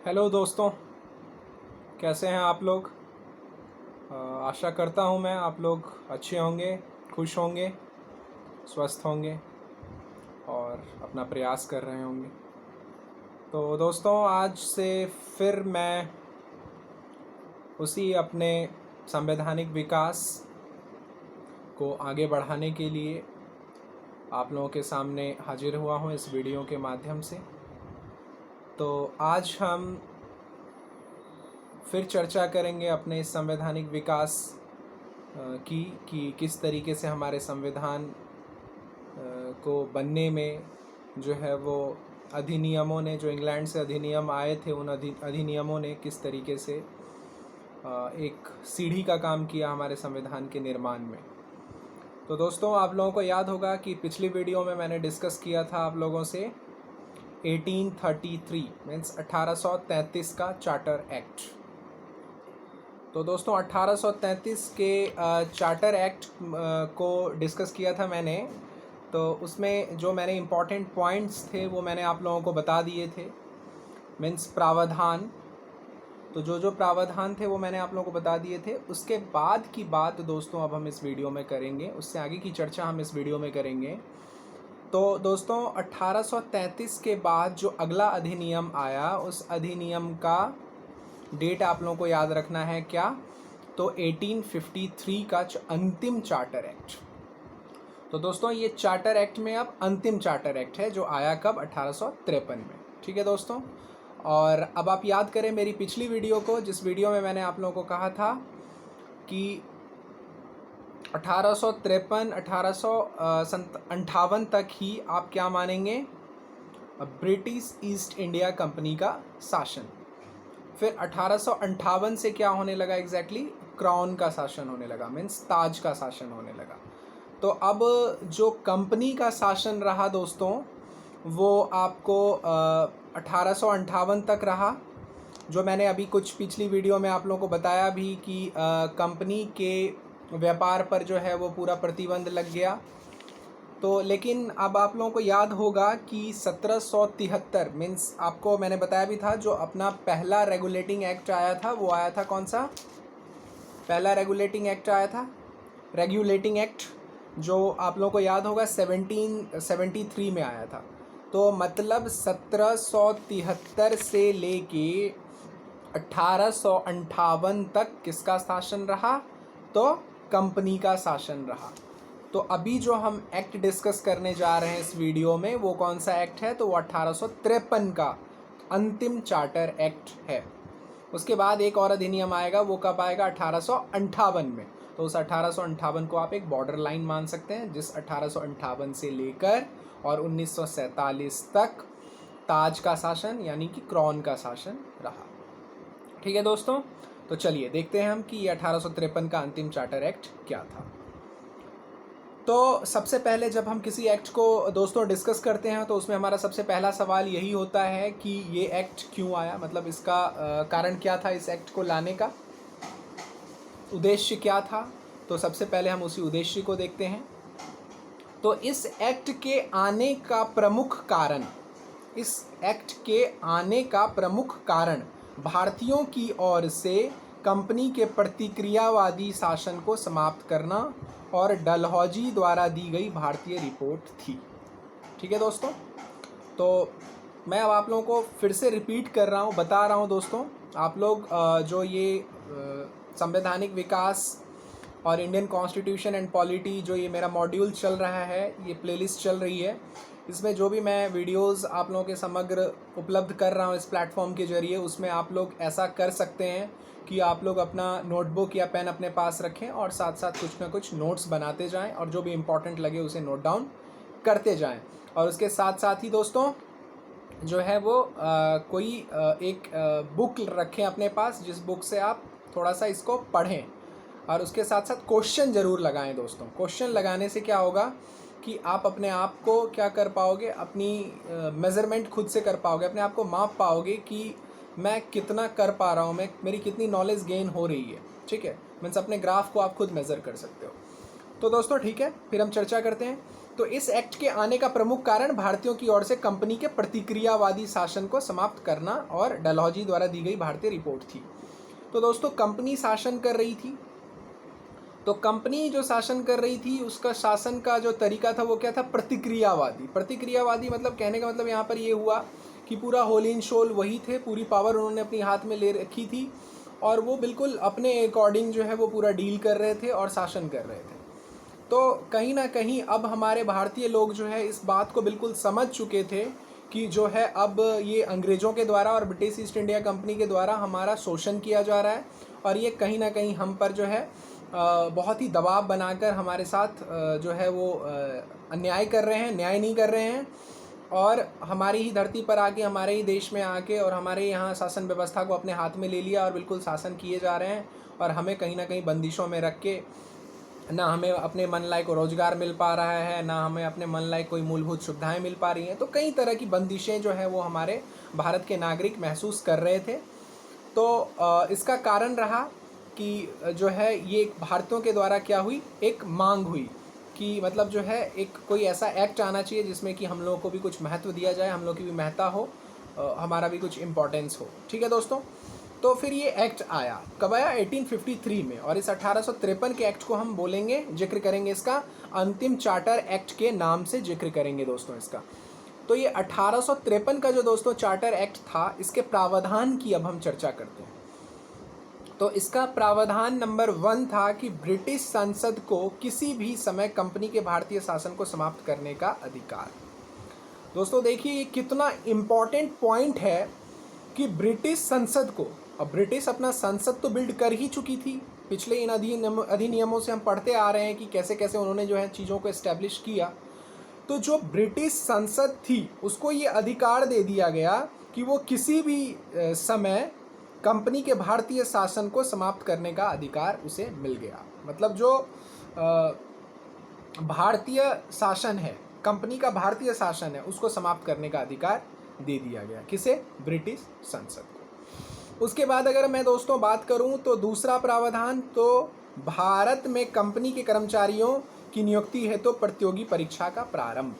Hello दोस्तों, कैसे हैं आप लोग। आशा करता हूं मैं आप लोग अच्छे होंगे, खुश होंगे, स्वस्थ होंगे और अपना प्रयास कर रहे होंगे। तो दोस्तों, आज से फिर मैं उसी अपने संवैधानिक विकास को आगे बढ़ाने के लिए आप लोगों के सामने हाजिर हुआ हूं इस वीडियो के माध्यम से। तो आज हम फिर चर्चा करेंगे अपने इस संवैधानिक विकास की कि किस तरीके से हमारे संविधान को बनने में जो है वो अधिनियमों ने, जो इंग्लैंड से अधिनियम आए थे, उन अधिनियमों ने किस तरीके से एक सीढ़ी का काम किया हमारे संविधान के निर्माण में। तो दोस्तों, आप लोगों को याद होगा कि पिछली वीडियो में मैंने डिस्कस किया था आप लोगों से 1833 मीन्स 1833 का चार्टर एक्ट। तो दोस्तों, 1833 के चार्टर एक्ट को डिस्कस किया था मैंने। तो उसमें जो मैंने इम्पॉर्टेंट पॉइंट्स थे वो मैंने आप लोगों को बता दिए थे, मीन्स प्रावधान। तो जो प्रावधान थे वो मैंने आप लोगों को बता दिए थे। उसके बाद की बात दोस्तों अब हम इस वीडियो में करेंगे, उससे आगे की चर्चा हम इस वीडियो में करेंगे। तो दोस्तों, 1833 के बाद जो अगला अधिनियम आया, उस अधिनियम का डेट आप लोगों को याद रखना है क्या? तो 1853 का अंतिम चार्टर एक्ट। तो दोस्तों, ये चार्टर एक्ट में अब अंतिम चार्टर एक्ट है जो आया कब? 1853 में। ठीक है दोस्तों। और अब आप याद करें मेरी पिछली वीडियो को, जिस वीडियो में मैंने आप लोगों को कहा था कि 1853 1858 तक ही आप क्या मानेंगे? ब्रिटिश ईस्ट इंडिया कंपनी का शासन। फिर 1858 से क्या होने लगा एग्जैक्टली? क्राउन का शासन होने लगा, मीन्स ताज का शासन होने लगा। तो अब जो कंपनी का शासन रहा दोस्तों, वो आपको 1858 तक रहा। जो मैंने अभी कुछ पिछली वीडियो में आप लोगों को बताया भी कि कंपनी के व्यापार पर जो है वो पूरा प्रतिबंध लग गया। तो लेकिन अब आप लोगों को याद होगा कि 1773 मीन्स आपको मैंने बताया भी था, जो अपना पहला रेगुलेटिंग एक्ट आया था वो आया था कौन सा? पहला रेगुलेटिंग एक्ट आया था रेगुलेटिंग एक्ट, जो आप लोगों को याद होगा 1773 में आया था। तो मतलब 1773 से लेके 1858 तक किसका शासन रहा? तो कंपनी का शासन रहा। तो अभी जो हम एक्ट डिस्कस करने जा रहे हैं इस वीडियो में, वो कौन सा एक्ट है? तो वो 1853 का अंतिम चार्टर एक्ट है। उसके बाद एक और अधिनियम आएगा, वो कब आएगा? 1858 में। तो उस 1858 को आप एक बॉर्डर लाइन मान सकते हैं, जिस 1858 से लेकर और 1947 तक ताज का शासन यानी कि क्राउन का शासन रहा। ठीक है दोस्तों। तो चलिए देखते हैं हम कि ये 1853 का अंतिम चार्टर एक्ट क्या था। तो सबसे पहले जब हम किसी एक्ट को दोस्तों डिस्कस करते हैं तो उसमें हमारा सबसे पहला सवाल यही होता है कि ये एक्ट क्यों आया, मतलब इसका कारण क्या था, इस एक्ट को लाने का उद्देश्य क्या था। तो सबसे पहले हम उसी उद्देश्य को देखते हैं। तो इस एक्ट के आने का प्रमुख कारण, इस एक्ट के आने का प्रमुख कारण भारतीयों की ओर से कंपनी के प्रतिक्रियावादी शासन को समाप्त करना और डलहौजी द्वारा दी गई भारतीय रिपोर्ट थी। ठीक है दोस्तों। तो मैं अब आप लोगों को फिर से रिपीट कर रहा हूँ, बता रहा हूँ दोस्तों। आप लोग जो ये संवैधानिक विकास और इंडियन कॉन्स्टिट्यूशन एंड पॉलिटी, जो ये मेरा मॉड्यूल चल रहा है, ये प्लेलिस्ट चल रही है, इसमें जो भी मैं वीडियोस आप लोगों के समग्र उपलब्ध कर रहा हूँ इस प्लेटफॉर्म के ज़रिए, उसमें आप लोग ऐसा कर सकते हैं कि आप लोग अपना नोटबुक या पेन अपने पास रखें और साथ साथ कुछ ना कुछ नोट्स बनाते जाएं और जो भी इम्पोर्टेंट लगे उसे नोट डाउन करते जाएं। और उसके साथ साथ ही दोस्तों जो है वो कोई एक बुक रखें अपने पास, जिस बुक से आप थोड़ा सा इसको पढ़ें और उसके साथ साथ क्वेश्चन ज़रूर लगाएं दोस्तों। क्वेश्चन लगाने से क्या होगा कि आप अपने आप को क्या कर पाओगे, अपनी मेज़रमेंट खुद से कर पाओगे, अपने आप को माप पाओगे कि मैं कितना कर पा रहा हूँ, मैं मेरी कितनी नॉलेज गेन हो रही है। ठीक है, मीन्स अपने ग्राफ को आप खुद मेज़र कर सकते हो। तो दोस्तों ठीक है, फिर हम चर्चा करते हैं। तो इस एक्ट के आने का प्रमुख कारण भारतीयों की ओर से कंपनी के प्रतिक्रियावादी शासन को समाप्त करना और डलहौजी द्वारा दी गई भारतीय रिपोर्ट थी। तो दोस्तों कंपनी शासन कर रही थी, तो कंपनी जो शासन कर रही थी उसका शासन का जो तरीका था वो क्या था, प्रतिक्रियावादी। प्रतिक्रियावादी मतलब कहने का मतलब यहाँ पर ये हुआ कि पूरा होल इन शोल वही थे, पूरी पावर उन्होंने अपनी हाथ में ले रखी थी और वो बिल्कुल अपने अकॉर्डिंग जो है वो पूरा डील कर रहे थे और शासन कर रहे थे। तो कहीं ना कहीं अब हमारे भारतीय लोग जो है इस बात को बिल्कुल समझ चुके थे कि जो है अब ये अंग्रेज़ों के द्वारा और ब्रिटिश ईस्ट इंडिया कंपनी के द्वारा हमारा शोषण किया जा रहा है और ये कहीं ना कहीं हम पर जो है बहुत ही दबाव बनाकर हमारे साथ जो है वो अन्याय कर रहे हैं, न्याय नहीं कर रहे हैं और हमारी ही धरती पर आके, हमारे ही देश में आके और हमारे यहाँ शासन व्यवस्था को अपने हाथ में ले लिया और बिल्कुल शासन किए जा रहे हैं और हमें कहीं ना कहीं बंदिशों में रख के ना हमें अपने मन लायक रोजगार मिल पा रहा है, ना हमें अपने मन लायक कोई मूलभूत सुविधाएं मिल पा रही हैं। तो कई तरह की बंदिशें जो है वो हमारे भारत के नागरिक महसूस कर रहे थे। तो इसका कारण रहा कि जो है ये भारतीयों के द्वारा क्या हुई, एक मांग हुई कि मतलब जो है एक कोई ऐसा एक्ट आना चाहिए जिसमें कि हम लोगों को भी कुछ महत्व दिया जाए, हम लोग की भी महत्ता हो, हमारा भी कुछ इम्पोर्टेंस हो। ठीक है दोस्तों, तो फिर ये एक्ट आया, कब आया, 1853 में। और इस 1853 के एक्ट को हम बोलेंगे, जिक्र करेंगे इसका अंतिम चार्टर एक्ट के नाम से जिक्र करेंगे दोस्तों इसका। तो ये 1853 का जो दोस्तों चार्टर एक्ट था, इसके प्रावधान की अब हम चर्चा करते हैं। तो इसका प्रावधान नंबर 1 था कि ब्रिटिश संसद को किसी भी समय कंपनी के भारतीय शासन को समाप्त करने का अधिकार। दोस्तों देखिए ये कितना इम्पोर्टेंट पॉइंट है कि ब्रिटिश संसद को, अब ब्रिटिश अपना संसद तो बिल्ड कर ही चुकी थी, पिछले इन अधिनियमों से हम पढ़ते आ रहे हैं कि कैसे कैसे उन्होंने जो है चीज़ों को इस्टेब्लिश किया। तो जो ब्रिटिश संसद थी उसको ये अधिकार दे दिया गया कि वो किसी भी समय कंपनी के भारतीय शासन को समाप्त करने का अधिकार उसे मिल गया। मतलब जो भारतीय शासन है, कंपनी का भारतीय शासन है, उसको समाप्त करने का अधिकार दे दिया गया, किसे, ब्रिटिश संसद को। उसके बाद अगर मैं दोस्तों बात करूं तो दूसरा प्रावधान, तो भारत में कंपनी के कर्मचारियों की नियुक्ति है तो प्रतियोगी परीक्षा का प्रारंभ।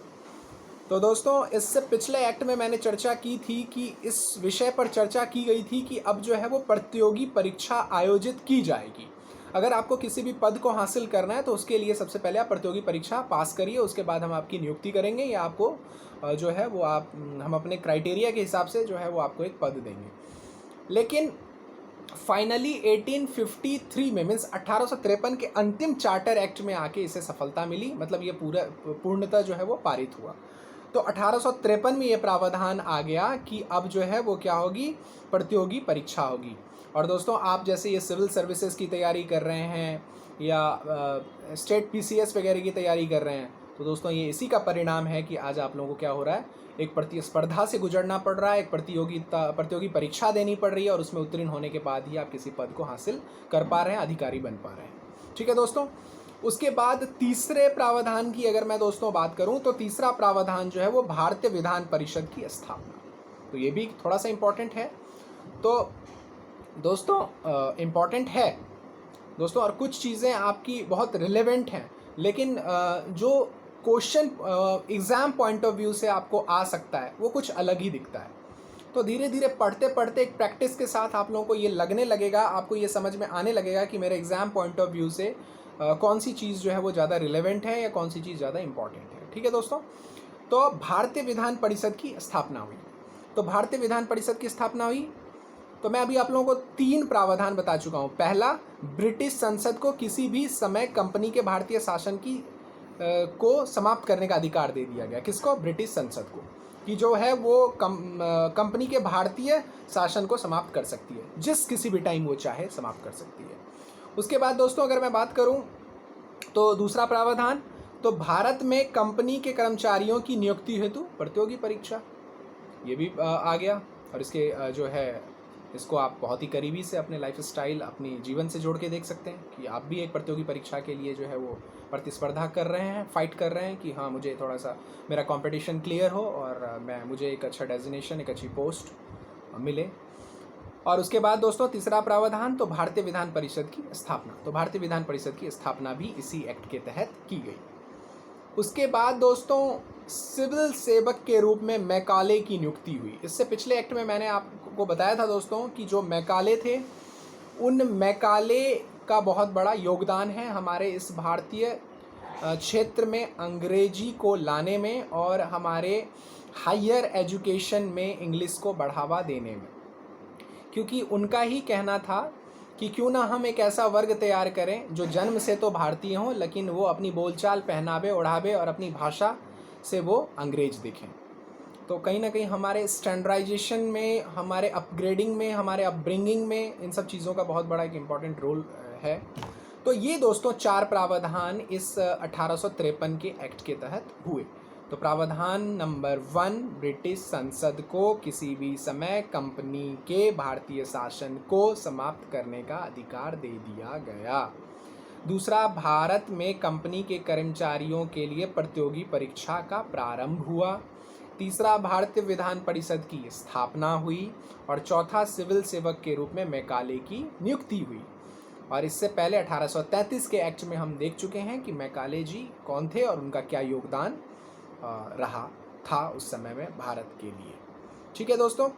तो दोस्तों इससे पिछले एक्ट में मैंने चर्चा की थी कि इस विषय पर चर्चा की गई थी कि अब जो है वो प्रतियोगी परीक्षा आयोजित की जाएगी। अगर आपको किसी भी पद को हासिल करना है तो उसके लिए सबसे पहले आप प्रतियोगी परीक्षा पास करिए, उसके बाद हम आपकी नियुक्ति करेंगे या आपको जो है वो हम अपने क्राइटेरिया के हिसाब से जो है वो आपको एक पद देंगे। लेकिन फाइनली 1853 में मीन्स 1853 के अंतिम चार्टर एक्ट में आके इसे सफलता मिली, मतलब ये पूर्णतः जो है वो पारित हुआ। तो 1853 में ये प्रावधान आ गया कि अब जो है वो क्या होगी, प्रतियोगी परीक्षा होगी। और दोस्तों आप जैसे ये सिविल सर्विसेज की तैयारी कर रहे हैं या स्टेट पीसीएस वगैरह की तैयारी कर रहे हैं, तो दोस्तों ये इसी का परिणाम है कि आज आप लोगों को क्या हो रहा है, एक प्रतिस्पर्धा से गुजरना पड़ रहा है, एक प्रतियोगी परीक्षा देनी पड़ रही है और उसमें उत्तीर्ण होने के बाद ही आप किसी पद को हासिल कर पा रहे हैं, अधिकारी बन पा रहे हैं। ठीक है दोस्तों, उसके बाद तीसरे प्रावधान की अगर मैं दोस्तों बात करूं तो तीसरा प्रावधान जो है वो भारतीय विधान परिषद की स्थापना। तो ये भी थोड़ा सा इम्पोर्टेंट है। तो दोस्तों इम्पोर्टेंट है दोस्तों, और कुछ चीज़ें आपकी बहुत रिलेवेंट हैं, लेकिन जो question exam point of view से आपको आ सकता है वो कुछ अलग ही दिखता है। तो धीरे धीरे पढ़ते पढ़ते एक प्रैक्टिस के साथ आप लोगों को ये लगने लगेगा, आपको ये समझ में आने लगेगा कि मेरे एग्ज़ाम पॉइंट ऑफ व्यू से कौन सी चीज़ जो है वो ज़्यादा रिलेवेंट है या कौन सी चीज़ ज़्यादा इम्पॉर्टेंट है। ठीक है दोस्तों, तो भारतीय विधान परिषद की स्थापना हुई। तो भारतीय विधान परिषद की स्थापना हुई, तो मैं अभी आप लोगों को 3 प्रावधान बता चुका हूँ। पहला, ब्रिटिश संसद को किसी भी समय कंपनी के भारतीय शासन की को समाप्त करने का अधिकार दे दिया गया। किसको, ब्रिटिश संसद को, कि जो है वो कंपनी के भारतीय शासन को समाप्त कर सकती है, जिस किसी भी टाइम वो चाहे समाप्त कर सकती है। उसके बाद दोस्तों अगर मैं बात करूं तो दूसरा प्रावधान, तो भारत में कंपनी के कर्मचारियों की नियुक्ति हेतु प्रतियोगी परीक्षा, ये भी आ गया। और इसके जो है इसको आप बहुत ही करीबी से अपने लाइफ स्टाइल, अपनी जीवन से जोड़ के देख सकते हैं कि आप भी एक प्रतियोगी परीक्षा के लिए जो है वो प्रतिस्पर्धा कर रहे हैं, फाइट कर रहे हैं कि हाँ मुझे थोड़ा सा मेरा कंपटीशन क्लियर हो और मुझे एक अच्छा डेजिग्नेशन, एक अच्छी पोस्ट मिले। और उसके बाद दोस्तों तीसरा प्रावधान, तो भारतीय विधान परिषद की स्थापना। तो भारतीय विधान परिषद की स्थापना भी इसी एक्ट के तहत की गई। उसके बाद दोस्तों सिविल सेवक के रूप में मैकाले की नियुक्ति हुई। इससे पिछले एक्ट में मैंने आपको बताया था दोस्तों कि जो मैकाले थे, उन मैकाले का बहुत बड़ा योगदान है हमारे इस भारतीय क्षेत्र में अंग्रेजी को लाने में और हमारे हायर एजुकेशन में इंग्लिश को बढ़ावा देने में, क्योंकि उनका ही कहना था कि क्यों ना हम एक ऐसा वर्ग तैयार करें जो जन्म से तो भारतीय हों, लेकिन वो अपनी बोलचाल, पहनावे ओढ़ावे और अपनी भाषा से वो अंग्रेज दिखें। तो कहीं ना कहीं हमारे स्टैंडर्डाइजेशन में, हमारे अपग्रेडिंग में, हमारे अपब्रिंगिंग में इन सब चीज़ों का बहुत बड़ा एक इम्पॉर्टेंट रोल है। तो ये दोस्तों 4 प्रावधान इस 1853 के एक्ट के तहत हुए। तो प्रावधान नंबर 1, ब्रिटिश संसद को किसी भी समय कंपनी के भारतीय शासन को समाप्त करने का अधिकार दे दिया गया। दूसरा, भारत में कंपनी के कर्मचारियों के लिए प्रतियोगी परीक्षा का प्रारंभ हुआ। तीसरा, भारतीय विधान परिषद की स्थापना हुई। और चौथा, सिविल सेवक के रूप में मैकाले की नियुक्ति हुई। और इससे पहले 1833 के एक्ट में हम देख चुके हैं कि मैकाले जी कौन थे और उनका क्या योगदान रहा था उस समय में भारत के लिए। ठीक है दोस्तों,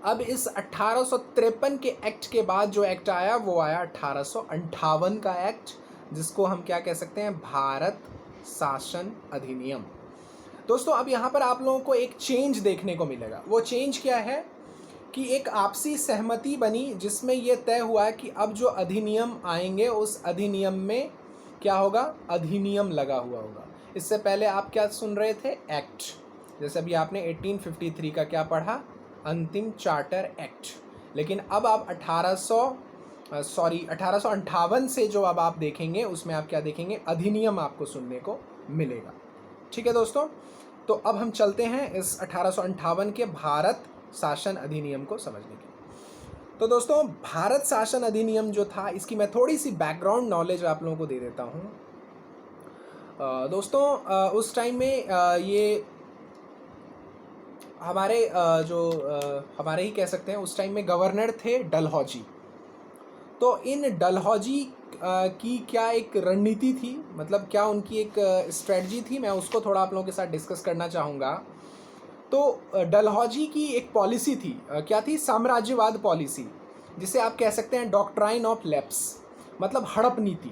अब इस 1853 के एक्ट के बाद जो एक्ट आया वो आया 1858 का एक्ट, जिसको हम क्या कह सकते हैं, भारत शासन अधिनियम। दोस्तों अब यहाँ पर आप लोगों को एक चेंज देखने को मिलेगा। वो चेंज क्या है कि एक आपसी सहमति बनी जिसमें ये तय हुआ कि अब जो अधिनियम आएंगे उस अधिनियम में क्या होगा, अधिनियम लगा हुआ होगा। इससे पहले आप क्या सुन रहे थे, एक्ट। जैसे अभी आपने 1853 का क्या पढ़ा, अंतिम चार्टर एक्ट। लेकिन अब आप 1858 से जो अब आप देखेंगे उसमें आप क्या देखेंगे, अधिनियम आपको सुनने को मिलेगा। ठीक है दोस्तों, तो अब हम चलते हैं इस 1858 के भारत शासन अधिनियम को समझने के लिए। तो दोस्तों भारत शासन अधिनियम जो था, इसकी मैं थोड़ी सी बैकग्राउंड नॉलेज आप लोगों को दे देता हूँ। दोस्तों उस टाइम में ये हमारे हमारे ही कह सकते हैं, उस टाइम में गवर्नर थे डलहौजी। तो इन डलहौजी की क्या एक रणनीति थी, मतलब क्या उनकी एक स्ट्रेटजी थी, मैं उसको थोड़ा आप लोगों के साथ डिस्कस करना चाहूँगा। तो डलहौजी की एक पॉलिसी थी, क्या थी, साम्राज्यवाद पॉलिसी, जिसे आप कह सकते हैं डॉक्ट्राइन ऑफ लैप्स, मतलब हड़प नीति।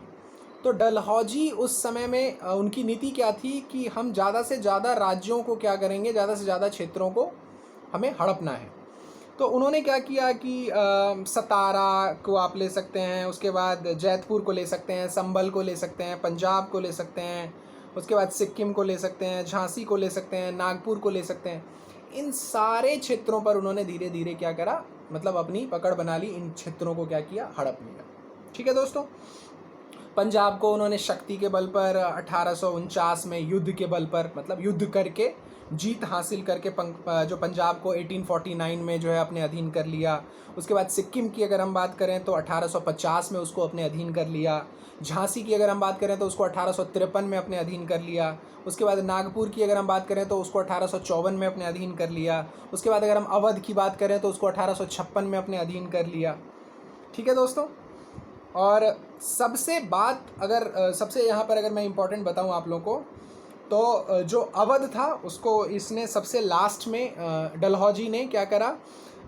तो डलहौजी उस समय में उनकी नीति क्या थी कि हम ज़्यादा से ज़्यादा राज्यों को क्या करेंगे, ज़्यादा से ज़्यादा क्षेत्रों को हमें हड़पना है। तो उन्होंने क्या किया कि सतारा को आप ले सकते हैं, उसके बाद जैतपुर को ले सकते हैं, संभल को ले सकते हैं, पंजाब को ले सकते हैं, उसके बाद सिक्किम को ले सकते हैं, झांसी को ले सकते हैं, नागपुर को ले सकते हैं। इन सारे क्षेत्रों पर उन्होंने धीरे धीरे क्या करा, मतलब अपनी पकड़ बना ली, इन क्षेत्रों को क्या किया, हड़प लिया। ठीक है दोस्तों, पंजाब को उन्होंने शक्ति के बल पर 1849 में युद्ध के बल पर, मतलब युद्ध करके जीत हासिल करके जो पंजाब को 1849 में जो है अपने अधीन कर लिया। उसके बाद सिक्किम की अगर हम बात करें तो 1850 में उसको अपने अधीन कर लिया। झांसी की अगर हम बात करें तो उसको 1853 में अपने अधीन कर लिया। उसके बाद नागपुर की अगर हम बात करें तो उसको 1854 में अपने अधीन कर लिया। उसके बाद अगर हम अवध की बात करें तो उसको 1856 में अपने अधीन कर लिया। ठीक है दोस्तों, और सबसे यहाँ पर अगर मैं इम्पोर्टेंट बताऊँ आप लोगों को, तो जो अवध था उसको इसने सबसे लास्ट में डलहौजी ने क्या करा,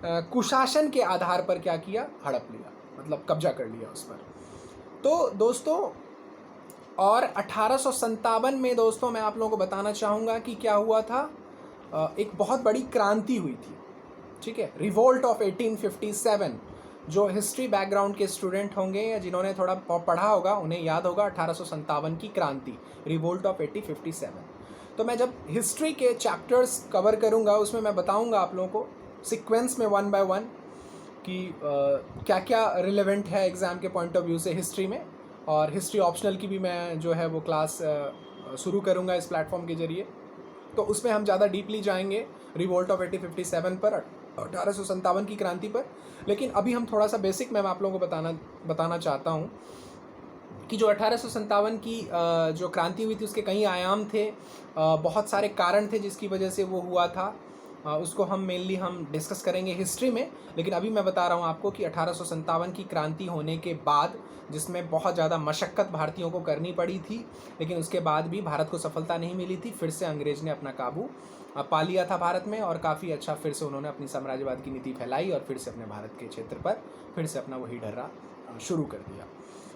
कुशासन के आधार पर क्या किया, हड़प लिया, मतलब कब्जा कर लिया उस पर। तो दोस्तों और 1857 में दोस्तों मैं आप लोगों को बताना चाहूँगा कि क्या हुआ था, एक बहुत बड़ी क्रांति हुई थी। ठीक है, रिवोल्ट ऑफ 1857। जो हिस्ट्री बैकग्राउंड के स्टूडेंट होंगे या जिन्होंने थोड़ा पढ़ा होगा उन्हें याद होगा 1857 की क्रांति, रिवोल्ट ऑफ 1857। तो मैं जब हिस्ट्री के चैप्टर्स कवर करूंगा उसमें मैं बताऊंगा आप लोगों को सीक्वेंस में 1 बाय 1 कि क्या क्या रिलेवेंट है एग्ज़ाम के पॉइंट ऑफ व्यू से हिस्ट्री में। और हिस्ट्री ऑप्शनल की भी मैं जो है वो क्लास शुरू करूँगा इस प्लेटफॉर्म के ज़रिए। तो उसमें हम ज़्यादा डीपली जाएंगे रिवोल्ट ऑफ 1857 पर, 1857 की क्रांति पर। लेकिन अभी हम थोड़ा सा बेसिक मैं आप लोगों को बताना चाहता हूँ कि जो 1857 की जो क्रांति हुई थी उसके कई आयाम थे, बहुत सारे कारण थे जिसकी वजह से वो हुआ था। उसको हम मेनली हम डिस्कस करेंगे हिस्ट्री में। लेकिन अभी मैं बता रहा हूँ आपको कि 1857 की क्रांति होने के बाद, जिसमें बहुत ज़्यादा मशक्क़त भारतीयों को करनी पड़ी थी, लेकिन उसके बाद भी भारत को सफलता नहीं मिली थी। फिर से अंग्रेज़ ने अपना काबू पा लिया था भारत में, और काफ़ी अच्छा फिर से उन्होंने अपनी साम्राज्यवाद की नीति फैलाई और फिर से अपने भारत के क्षेत्र पर फिर से अपना वही ढर्रा शुरू कर दिया।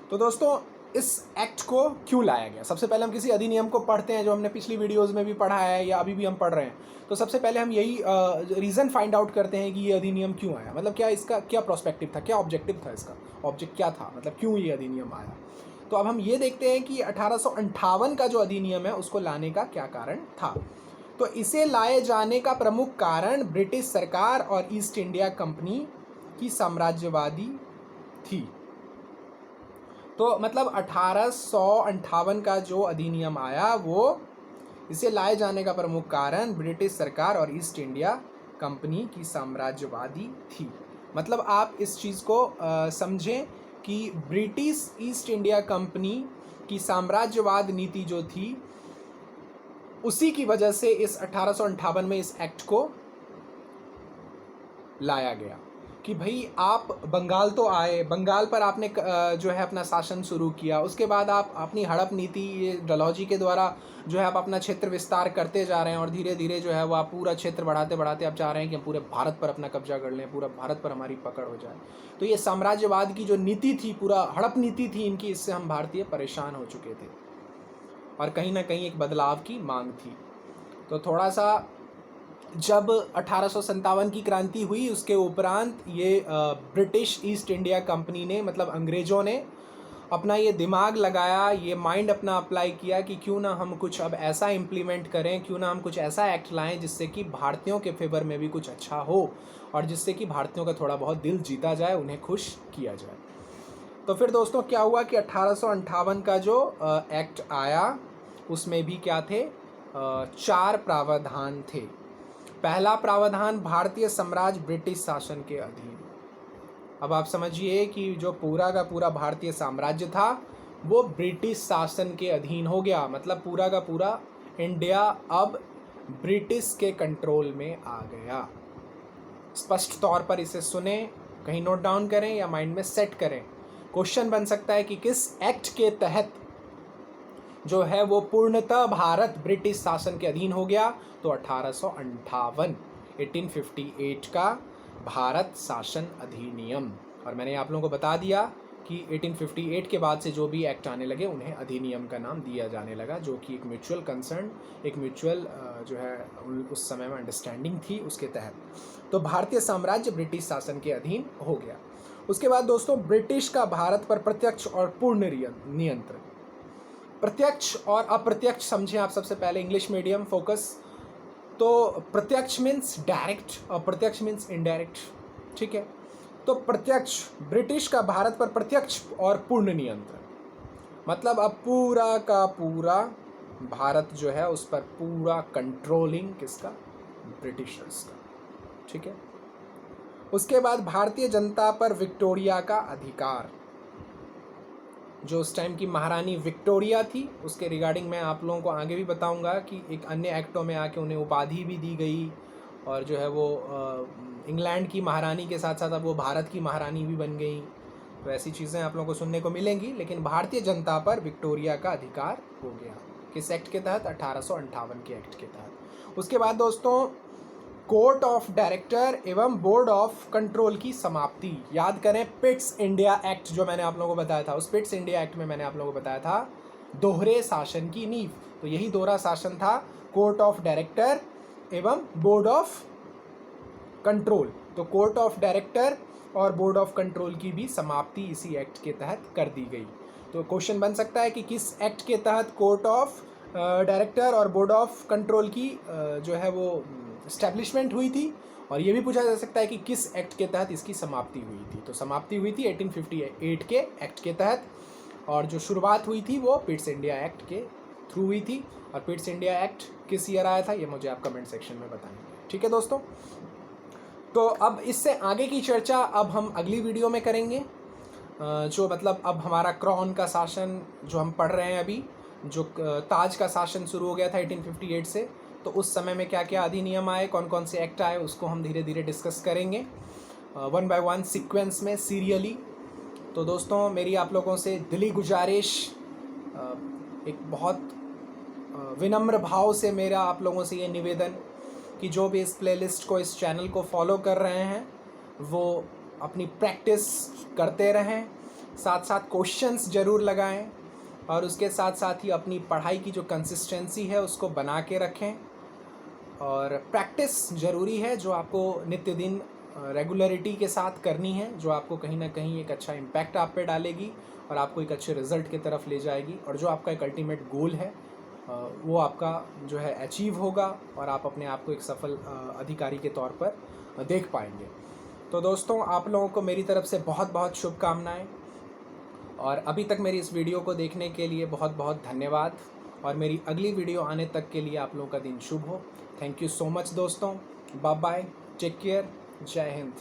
तो दोस्तों, इस एक्ट को क्यों लाया गया? सबसे पहले हम किसी अधिनियम को पढ़ते हैं, जो हमने पिछली वीडियोज़ में भी पढ़ा है या अभी भी हम पढ़ रहे हैं। तो सबसे पहले हम यही रीज़न फाइंड आउट करते हैं कि ये अधिनियम क्यों आया, मतलब क्या इसका क्या प्रोस्पेक्टिव था, क्या ऑब्जेक्टिव था, इसका ऑब्जेक्ट क्या था, मतलब क्यों ये अधिनियम आया। तो अब हम ये देखते हैं कि 1858 का जो अधिनियम है उसको लाने का क्या कारण था। तो इसे लाए जाने का प्रमुख कारण ब्रिटिश सरकार और ईस्ट इंडिया कंपनी की साम्राज्यवादी थी। तो मतलब 1858 का जो अधिनियम आया, वो इसे लाए जाने का प्रमुख कारण ब्रिटिश सरकार और ईस्ट इंडिया कंपनी की साम्राज्यवादी थी। मतलब आप इस चीज़ को समझें कि ब्रिटिश ईस्ट इंडिया कंपनी की साम्राज्यवाद नीति जो थी, उसी की वजह से इस 1858 में इस एक्ट को लाया गया कि भाई आप बंगाल तो आए, बंगाल पर आपने जो है अपना शासन शुरू किया, उसके बाद आप अपनी हड़प नीति, ये डलहौजी के द्वारा जो है आप अपना क्षेत्र विस्तार करते जा रहे हैं, और धीरे धीरे जो है वो आप पूरा क्षेत्र बढ़ाते बढ़ाते आप चाह रहे हैं कि हम पूरे भारत पर अपना कब्जा कर लें, पूरा भारत पर हमारी पकड़ हो जाए। तो ये साम्राज्यवाद की जो नीति थी, पूरा हड़प नीति थी इनकी, इससे हम भारतीय परेशान हो चुके थे और कहीं ना कहीं एक बदलाव की मांग थी। तो थोड़ा सा जब 1857 की क्रांति हुई, उसके उपरांत ये ब्रिटिश ईस्ट इंडिया कंपनी ने, मतलब अंग्रेज़ों ने अपना ये दिमाग लगाया, ये माइंड अपना अप्लाई किया कि क्यों ना हम कुछ अब ऐसा इम्प्लीमेंट करें, क्यों ना हम कुछ ऐसा एक्ट लाएं जिससे कि भारतीयों के फेवर में भी कुछ अच्छा हो और जिससे कि भारतीयों का थोड़ा बहुत दिल जीता जाए, उन्हें खुश किया जाए। तो फिर दोस्तों क्या हुआ कि 1858 का जो एक्ट आया, उसमें भी क्या थे, 4 प्रावधान थे। पहला प्रावधान, भारतीय साम्राज्य ब्रिटिश शासन के अधीन। अब आप समझिए कि जो पूरा का पूरा भारतीय साम्राज्य था वो ब्रिटिश शासन के अधीन हो गया, मतलब पूरा का पूरा इंडिया अब ब्रिटिश के कंट्रोल में आ गया। स्पष्ट तौर पर इसे सुने, कहीं नोट डाउन करें या माइंड में सेट करें। क्वेश्चन बन सकता है कि किस एक्ट के तहत जो है वो पूर्णतः भारत ब्रिटिश शासन के अधीन हो गया। तो 1858 का भारत शासन अधिनियम। और मैंने आप लोगों को बता दिया कि 1858 के बाद से जो भी एक्ट आने लगे उन्हें अधिनियम का नाम दिया जाने लगा, जो कि एक म्यूचुअल कंसर्न, एक म्यूचुअल जो है उस समय में अंडरस्टैंडिंग थी, उसके तहत तो भारतीय साम्राज्य ब्रिटिश शासन के अधीन हो गया। उसके बाद दोस्तों, ब्रिटिश का भारत पर प्रत्यक्ष और पूर्ण नियंत्रण। प्रत्यक्ष और अप्रत्यक्ष समझें आप सबसे पहले, इंग्लिश मीडियम फोकस। तो प्रत्यक्ष मीन्स डायरेक्ट, अप्रत्यक्ष मीन्स इनडायरेक्ट, ठीक है। तो प्रत्यक्ष, ब्रिटिश का भारत पर प्रत्यक्ष और पूर्ण नियंत्रण, मतलब अब पूरा का पूरा भारत जो है उस पर पूरा कंट्रोलिंग किसका, ब्रिटिशर्स का, ठीक है। उसके बाद भारतीय जनता पर विक्टोरिया का अधिकार, जो उस टाइम की महारानी विक्टोरिया थी, उसके रिगार्डिंग मैं आप लोगों को आगे भी बताऊंगा कि एक अन्य एक्टों में आके उन्हें उपाधि भी दी गई, और जो है वो इंग्लैंड की महारानी के साथ साथ अब वो भारत की महारानी भी बन गई। तो ऐसी चीज़ें आप लोगों को सुनने को मिलेंगी। लेकिन भारतीय जनता पर विक्टोरिया का अधिकार हो गया, किस एक्ट के तहत, 1858 के एक्ट के तहत। उसके बाद दोस्तों, कोर्ट ऑफ डायरेक्टर एवं बोर्ड ऑफ कंट्रोल की समाप्ति। याद करें पिट्स इंडिया एक्ट जो मैंने आप लोगों को बताया था, उस पिट्स इंडिया एक्ट में मैंने आप लोगों को बताया था दोहरे शासन की नींव। तो यही दोहरा शासन था, कोर्ट ऑफ डायरेक्टर एवं बोर्ड ऑफ कंट्रोल। तो कोर्ट ऑफ डायरेक्टर और बोर्ड ऑफ कंट्रोल की भी समाप्ति इसी एक्ट के तहत कर दी गई। तो क्वेश्चन बन सकता है कि किस एक्ट के तहत कोर्ट ऑफ डायरेक्टर और बोर्ड ऑफ कंट्रोल की जो है वो इस्टेब्लिशमेंट हुई थी, और ये भी पूछा जा सकता है कि किस एक्ट के तहत इसकी समाप्ति हुई थी। तो समाप्ति हुई थी 1858 के एक्ट के तहत, और जो शुरुआत हुई थी वो पिट्स इंडिया एक्ट के थ्रू हुई थी। और पिट्स इंडिया एक्ट किस ईयर आया था ये मुझे आप कमेंट सेक्शन में बताएंगे, ठीक है दोस्तों। तो अब इससे आगे की चर्चा अब हम अगली वीडियो में करेंगे, जो मतलब अब हमारा क्राउन का शासन जो हम पढ़ रहे हैं अभी, जो ताज का शासन शुरू हो गया था 1858 से, तो उस समय में क्या क्या अधिनियम आए, कौन कौन से एक्ट आए, उसको हम धीरे धीरे डिस्कस करेंगे वन बाय वन सीक्वेंस में, सीरियली। तो दोस्तों मेरी आप लोगों से दिली गुजारिश, एक बहुत विनम्र भाव से मेरा आप लोगों से ये निवेदन कि जो भी इस प्लेलिस्ट को, इस चैनल को फॉलो कर रहे हैं वो अपनी प्रैक्टिस करते रहें, साथ साथ क्वेश्चंस ज़रूर लगाएं और उसके साथ साथ ही अपनी पढ़ाई की जो कंसिस्टेंसी है उसको बना के रखें। और प्रैक्टिस ज़रूरी है जो आपको नित्य दिन रेगुलरिटी के साथ करनी है, जो आपको कहीं ना कहीं एक अच्छा इम्पैक्ट आप पे डालेगी और आपको एक अच्छे रिज़ल्ट की तरफ ले जाएगी, और जो आपका एक अल्टीमेट गोल है वो आपका जो है अचीव होगा और आप अपने आप को एक सफल अधिकारी के तौर पर देख पाएंगे। तो दोस्तों आप लोगों को मेरी तरफ से बहुत बहुत शुभकामनाएं, और अभी तक मेरी इस वीडियो को देखने के लिए बहुत बहुत धन्यवाद, और मेरी अगली वीडियो आने तक के लिए आप लोगों का दिन शुभ हो। थैंक यू सो मच दोस्तों, बाय बाय, टेक केयर, जय हिंद।